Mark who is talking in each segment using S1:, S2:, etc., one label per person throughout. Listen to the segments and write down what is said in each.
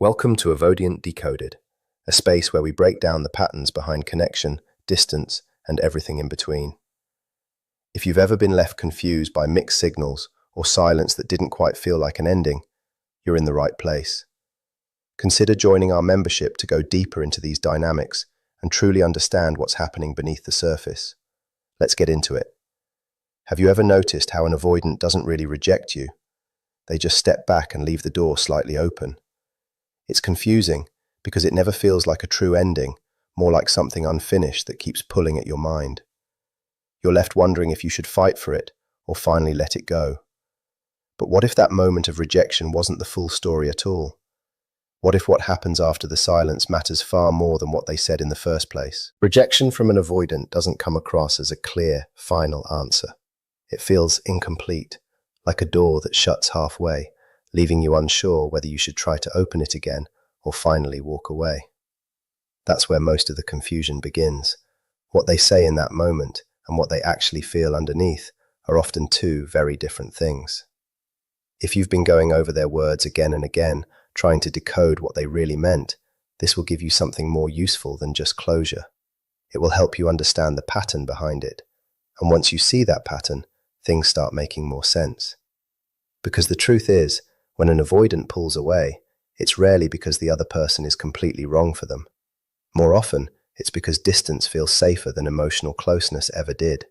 S1: Welcome to Avoidant Decoded, a space where we break down the patterns behind connection, distance, and everything in between. If you've ever been left confused by mixed signals or silence that didn't quite feel like an ending, you're in the right place. Consider joining our membership to go deeper into these dynamics and truly understand what's happening beneath the surface. Let's get into it. Have you ever noticed how an avoidant doesn't really reject you? They just step back and leave the door slightly open. It's confusing because it never feels like a true ending, more like something unfinished that keeps pulling at your mind. You're left wondering if you should fight for it or finally let it go. But what if that moment of rejection wasn't the full story at all? What if what happens after the silence matters far more than what they said in the first place? Rejection from an avoidant doesn't come across as a clear, final answer. It feels incomplete, like a door that shuts halfway, leaving you unsure whether you should try to open it again or finally walk away. That's where most of the confusion begins. What they say in that moment and what they actually feel underneath are often two very different things. If you've been going over their words again and again, trying to decode what they really meant, this will give you something more useful than just closure. It will help you understand the pattern behind it. And once you see that pattern, things start making more sense. Because the truth is, when an avoidant pulls away, it's rarely because the other person is completely wrong for them. More often, it's because distance feels safer than emotional closeness ever did.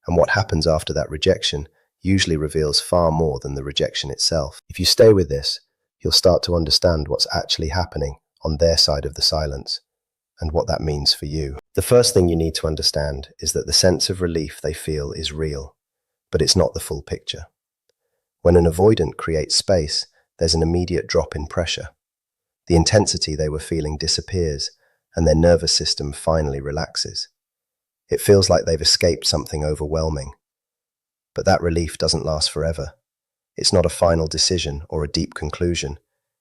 S1: And what happens after that rejection usually reveals far more than the rejection itself. If you stay with this, you'll start to understand what's actually happening on their side of the silence and what that means for you. The first thing you need to understand is that the sense of relief they feel is real, but it's not the full picture. When an avoidant creates space, there's an immediate drop in pressure. The intensity they were feeling disappears, and their nervous system finally relaxes. It feels like they've escaped something overwhelming. But that relief doesn't last forever. It's not a final decision or a deep conclusion.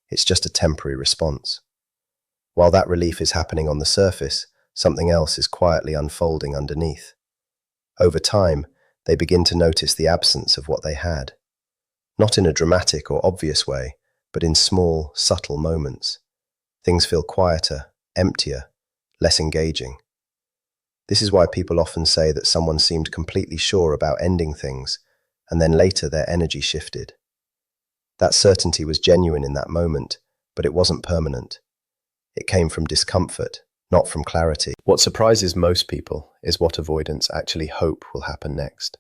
S1: It's just a temporary response. While that relief is happening on the surface, something else is quietly unfolding underneath. Over time, they begin to notice the absence of what they had. Not in a dramatic or obvious way, but in small, subtle moments. Things feel quieter, emptier, less engaging. This is why people often say that someone seemed completely sure about ending things, and then later their energy shifted. That certainty was genuine in that moment, but it wasn't permanent. It came from discomfort, not from clarity. What surprises most people is what avoidants actually hope will happen next.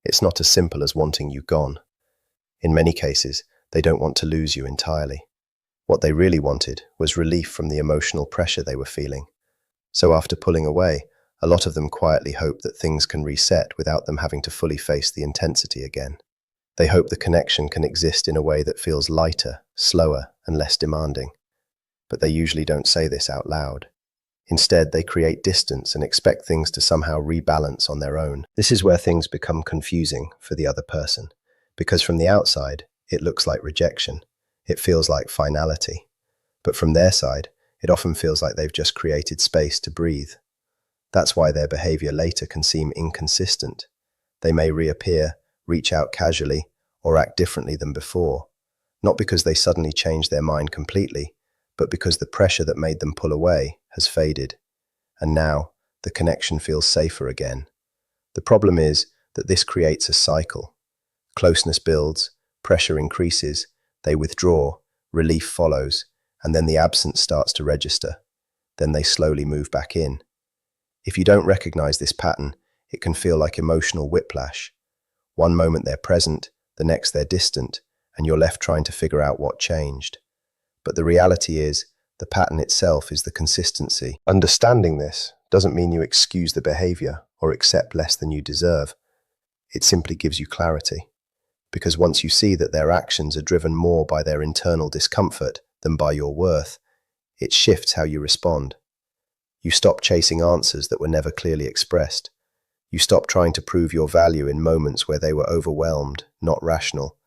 S1: It's not as simple as wanting you gone. In many cases, they don't want to lose you entirely. What they really wanted was relief from the emotional pressure they were feeling. So after pulling away, a lot of them quietly hope that things can reset without them having to fully face the intensity again. They hope the connection can exist in a way that feels lighter, slower, and less demanding. But they usually don't say this out loud. Instead, they create distance and expect things to somehow rebalance on their own. This is where things become confusing for the other person. Because from the outside, it looks like rejection. It feels like finality. But from their side, it often feels like they've just created space to breathe. That's why their behavior later can seem inconsistent. They may reappear, reach out casually, or act differently than before. Not because they suddenly changed their mind completely, but because the pressure that made them pull away has faded. And now, the connection feels safer again. The problem is that this creates a cycle. Closeness builds, pressure increases, they withdraw, relief follows, and then the absence starts to register. Then they slowly move back in. If you don't recognize this pattern, it can feel like emotional whiplash. One moment they're present, the next they're distant, and you're left trying to figure out what changed. But the reality is, the pattern itself is the consistency. Understanding this doesn't mean you excuse the behavior or accept less than you deserve. It simply gives you clarity. Because once you see that their actions are driven more by their internal discomfort than by your worth, it shifts how you respond. You stop chasing answers that were never clearly expressed. You stop trying to prove your value in moments where they were overwhelmed, not rational.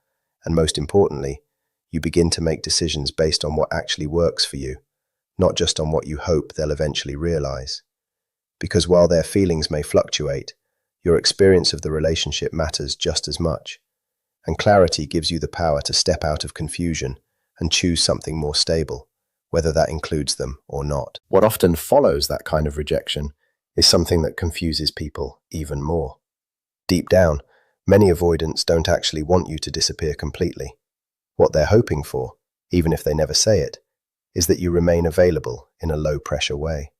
S1: And most importantly, you begin to make decisions based on what actually works for you, not just on what you hope they'll eventually realize. Because while their feelings may fluctuate, your experience of the relationship matters just as much. And clarity gives you the power to step out of confusion and choose something more stable, whether that includes them or not. What often follows that kind of rejection is something that confuses people even more. Deep down, many avoidants don't actually want you to disappear completely. What they're hoping for, even if they never say it, is that you remain available in a low-pressure way.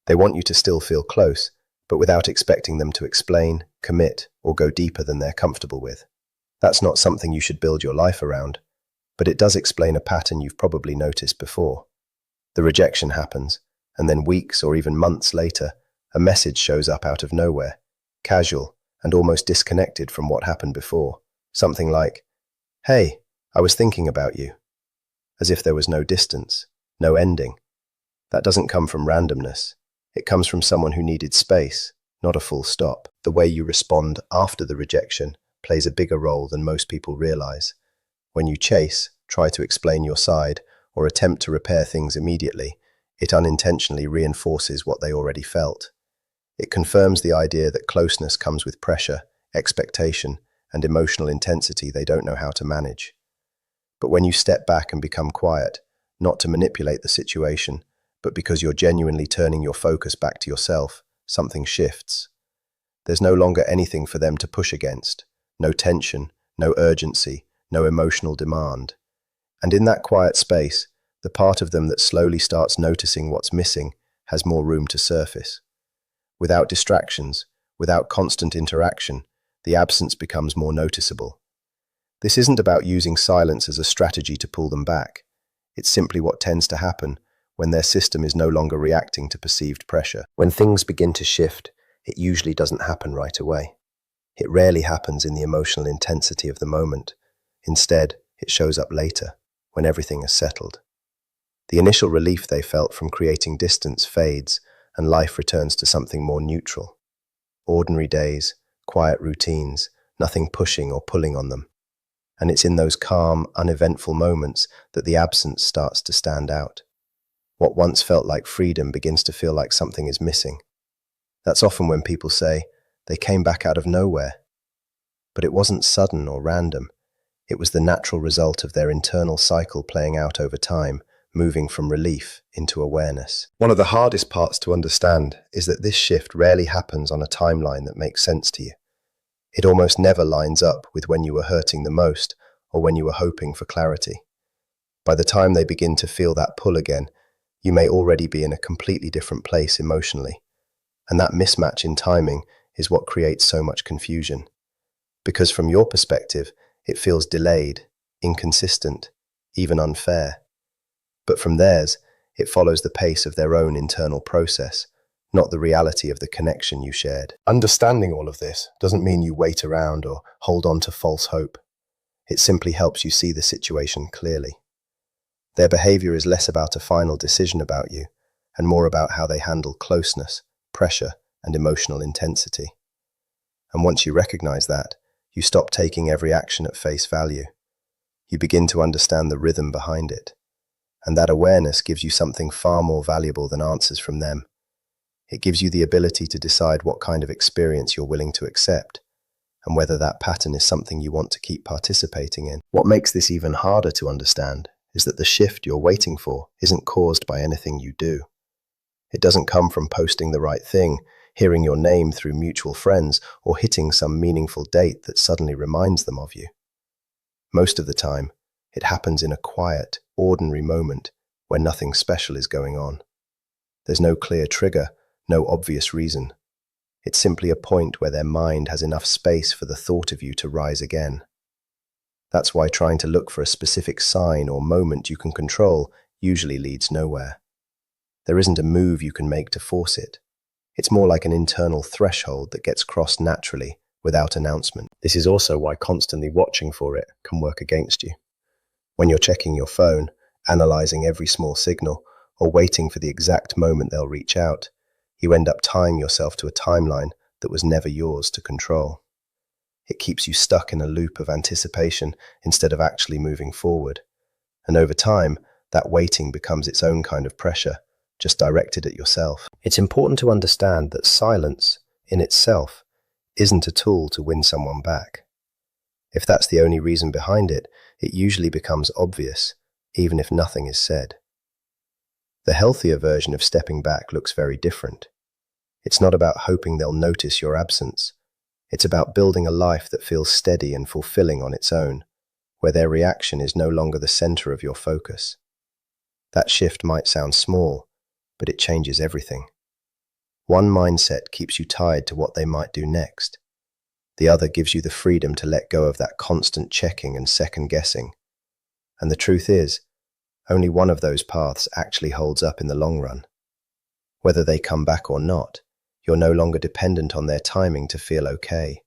S1: They want you to still feel close, but without expecting them to explain, commit, or go deeper than they're comfortable with. That's not something you should build your life around, but it does explain a pattern you've probably noticed before. The rejection happens, and then weeks or even months later, a message shows up out of nowhere, casual and almost disconnected from what happened before. Something like, "Hey, I was thinking about you." As if there was no distance, no ending. That doesn't come from randomness. It comes from someone who needed space, not a full stop. The way you respond after the rejection plays a bigger role than most people realize. When you chase, try to explain your side, or attempt to repair things immediately, it unintentionally reinforces what they already felt. It confirms the idea that closeness comes with pressure, expectation, and emotional intensity they don't know how to manage. But when you step back and become quiet, not to manipulate the situation, but because you're genuinely turning your focus back to yourself, something shifts. There's no longer anything for them to push against, no tension, no urgency, no emotional demand. And in that quiet space, the part of them that slowly starts noticing what's missing has more room to surface. Without distractions, without constant interaction, the absence becomes more noticeable. This isn't about using silence as a strategy to pull them back. It's simply what tends to happen when their system is no longer reacting to perceived pressure. When things begin to shift, it usually doesn't happen right away. It rarely happens in the emotional intensity of the moment. Instead, it shows up later, when everything is settled. The initial relief they felt from creating distance fades, and life returns to something more neutral. Ordinary days, quiet routines, nothing pushing or pulling on them. And it's in those calm, uneventful moments that the absence starts to stand out. What once felt like freedom begins to feel like something is missing. That's often when people say, they came back out of nowhere. But it wasn't sudden or random. It was the natural result of their internal cycle playing out over time, moving from relief into awareness. One of the hardest parts to understand is that this shift rarely happens on a timeline that makes sense to you. It almost never lines up with when you were hurting the most or when you were hoping for clarity. By the time they begin to feel that pull again, you may already be in a completely different place emotionally. And that mismatch in timing is what creates so much confusion. Because from your perspective, it feels delayed, inconsistent, even unfair. But from theirs, it follows the pace of their own internal process, not the reality of the connection you shared. Understanding all of this doesn't mean you wait around or hold on to false hope. It simply helps you see the situation clearly. Their behavior is less about a final decision about you, and more about how they handle closeness, pressure, and emotional intensity. And once you recognize that, you stop taking every action at face value. You begin to understand the rhythm behind it. And that awareness gives you something far more valuable than answers from them. It gives you the ability to decide what kind of experience you're willing to accept, and whether that pattern is something you want to keep participating in. What makes this even harder to understand is that the shift you're waiting for isn't caused by anything you do. It doesn't come from posting the right thing, hearing your name through mutual friends, or hitting some meaningful date that suddenly reminds them of you. Most of the time, it happens in a quiet, ordinary moment where nothing special is going on. There's no clear trigger, no obvious reason. It's simply a point where their mind has enough space for the thought of you to rise again. That's why trying to look for a specific sign or moment you can control usually leads nowhere. There isn't a move you can make to force it. It's more like an internal threshold that gets crossed naturally without announcement. This is also why constantly watching for it can work against you. When you're checking your phone, analyzing every small signal, or waiting for the exact moment they'll reach out, you end up tying yourself to a timeline that was never yours to control. It keeps you stuck in a loop of anticipation instead of actually moving forward. And over time, that waiting becomes its own kind of pressure, just directed at yourself. It's important to understand that silence, in itself, isn't a tool to win someone back. If that's the only reason behind it, it usually becomes obvious, even if nothing is said. The healthier version of stepping back looks very different. It's not about hoping they'll notice your absence. It's about building a life that feels steady and fulfilling on its own, where their reaction is no longer the center of your focus. That shift might sound small, but it changes everything. One mindset keeps you tied to what they might do next. The other gives you the freedom to let go of that constant checking and second guessing. And the truth is, only one of those paths actually holds up in the long run. Whether they come back or not, you're no longer dependent on their timing to feel okay.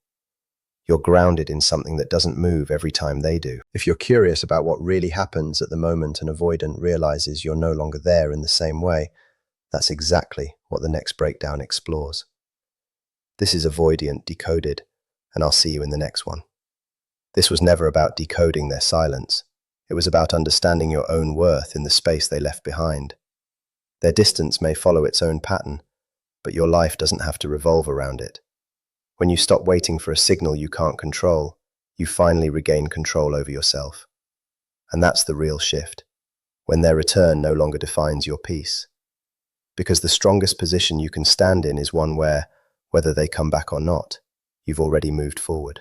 S1: You're grounded in something that doesn't move every time they do. If you're curious about what really happens at the moment an avoidant realizes you're no longer there in the same way, that's exactly what the next breakdown explores. This is Avoidant Decoded, and I'll see you in the next one. This was never about decoding their silence. It was about understanding your own worth in the space they left behind. Their distance may follow its own pattern, but your life doesn't have to revolve around it. When you stop waiting for a signal you can't control, you finally regain control over yourself. And that's the real shift, when their return no longer defines your peace. Because the strongest position you can stand in is one where, whether they come back or not, you've already moved forward.